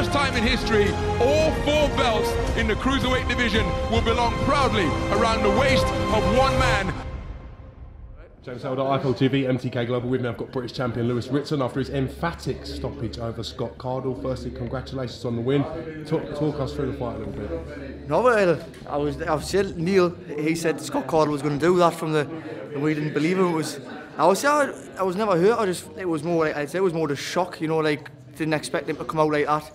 first time in history, all 4 belts in the cruiserweight division will belong proudly around the waist of one man. James Elder, IFL TV, MTK Global. With me, I've got British champion Lewis Ritson after his emphatic stoppage over Scott Cardle. Firstly, congratulations on the win. Talk us through the fight a little bit. No, well, I've said Neil. He said Scott Cardle was going to do that from the, and we didn't believe him. I was never hurt. It was more like, I'd say it was more the shock. You know, like didn't expect him to come out like that.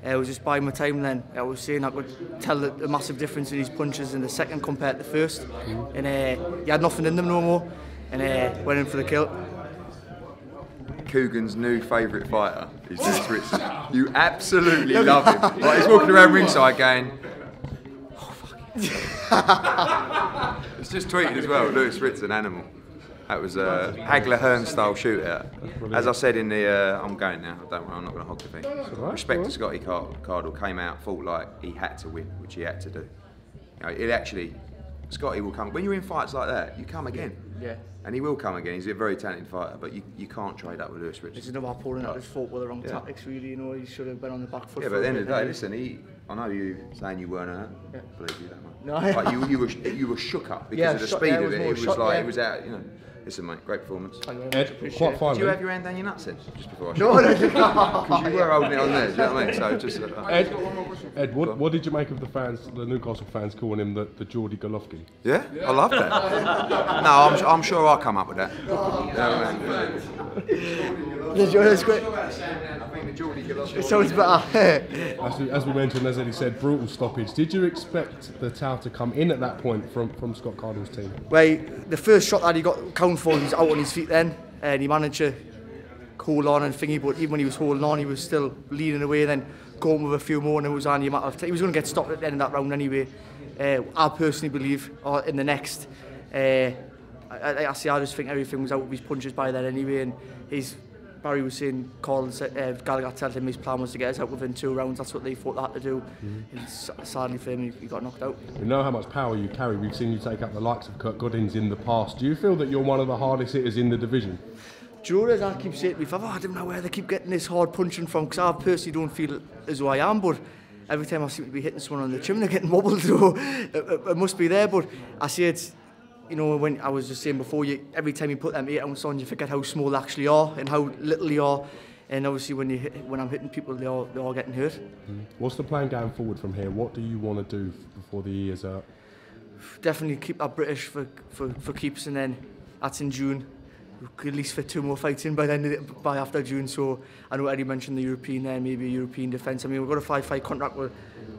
It was just buying my time then. I was saying I could tell the massive difference in his punches in the second compared to the first, and he had nothing in them no more. And went in for the kill. Coogan's new favourite fighter is Lewis Ritson. You absolutely love him. Like, he's walking around ringside going, oh fuck. It's just tweeted as well, Lewis Ritson, animal. That was a Hagler Hearn style shootout. As I said in the, I'm going now, don't worry, I'm not going to hog the thing. Respect to Scotty Cardle, came out, thought like he had to win, which he had to do. You know, it actually, Scotty will come, when you're in fights like that, you come again. Yeah. And he will come again. He's a very talented fighter, but you can't trade up with Lewis Ritson. He's another opponent that just fought with the wrong tactics, really. You know, he should have been on the back foot. Yeah, but at the end of the day, listen, I know you saying you weren't hurt. Yeah. Believe you that much. No, but you were shook up because of the speed of it. It was like it was out. You know. Listen, mate, great performance. Ed, quite fine. Did you have your hand down your nuts then, just before I No, because you were holding it on there. Do you know what I mean? So just. Ed, what did you make of the fans, the Newcastle fans, calling him the Geordie Golovkin? Yeah, I love that. No, I'm sure I'll come up with that. That's great. I think the Geordie Golovkin. It sounds better. As we mentioned, as Eddie said, brutal stoppage. Did you expect the towel to come in at that point from Scott Cardle's team? Well, the first shot that he got count for, he was out on his feet then, and he managed to hold on and thingy, but even when he was holding on, he was still leading away, then going with a few more, and it was only a matter of time. He was going to get stopped at the end of that round anyway. I personally believe, in the next, I just think everything was out of his punches by then anyway, and Barry was saying, Gallagher told him his plan was to get us out within 2 rounds. That's what they thought they had to do. And sadly for him, he got knocked out. We know how much power you carry. We've seen you take out the likes of Kurt Goddins in the past. Do you feel that you're one of the hardest hitters in the division? Do you know, as I keep saying to me, I don't know where they keep getting this hard punching from, because I personally don't feel as though I am, but every time I seem to be hitting someone on the chin, they're getting wobbled, so it must be there. But I say it's, you know, when I was just saying before, every time you put them 8 ounce on, you forget how small they actually are and how little they are. And obviously, when I'm hitting people, they are getting hurt. What's the plan going forward from here? What do you want to do before the year's out? Definitely keep that British for keeps, and then that's in June. We could at least fit 2 more fights in by after June. So I know Eddie mentioned the European there, maybe a European defence. I mean, we've got a 5-fight contract with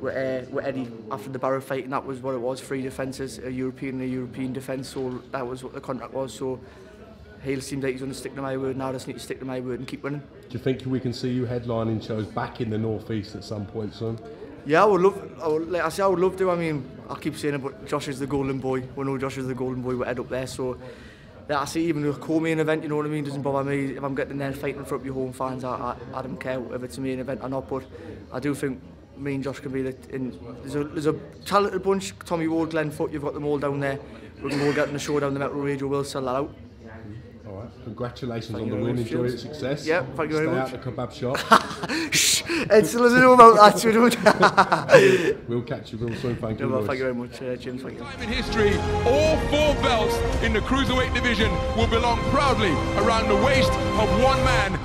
Eddie after the Barrow fight, and that was what it was: 3 defences, a European defence. So that was what the contract was. So Hale seems like he's going to stick to my word. Now I just need to stick to my word and keep winning. Do you think we can see you headlining shows back in the North East at some point soon? Yeah, I would love to. I mean, I keep saying it, but Josh is the golden boy. We know Josh is the golden boy. We're head up there, so. I see, even a co-main event, you know what I mean, doesn't bother me. If I'm getting there fighting in front of your home fans, I don't care if it's a main event or not, but I do think me and Josh can be there's a talented bunch. Tommy Ward, Glenn Foot, you've got them all down there. We can all get in the show down the Metro Radio, we'll sell that out. All right, congratulations on the win, enjoy its success. Yeah, thank you very much. Stay out the kebab shop. Shh, Ed still doesn't know about that, so don't. We'll catch you real soon, thank you. No, thank you very much, James, thank you. Time in history, all 4 belts in the cruiserweight division will belong proudly around the waist of one man.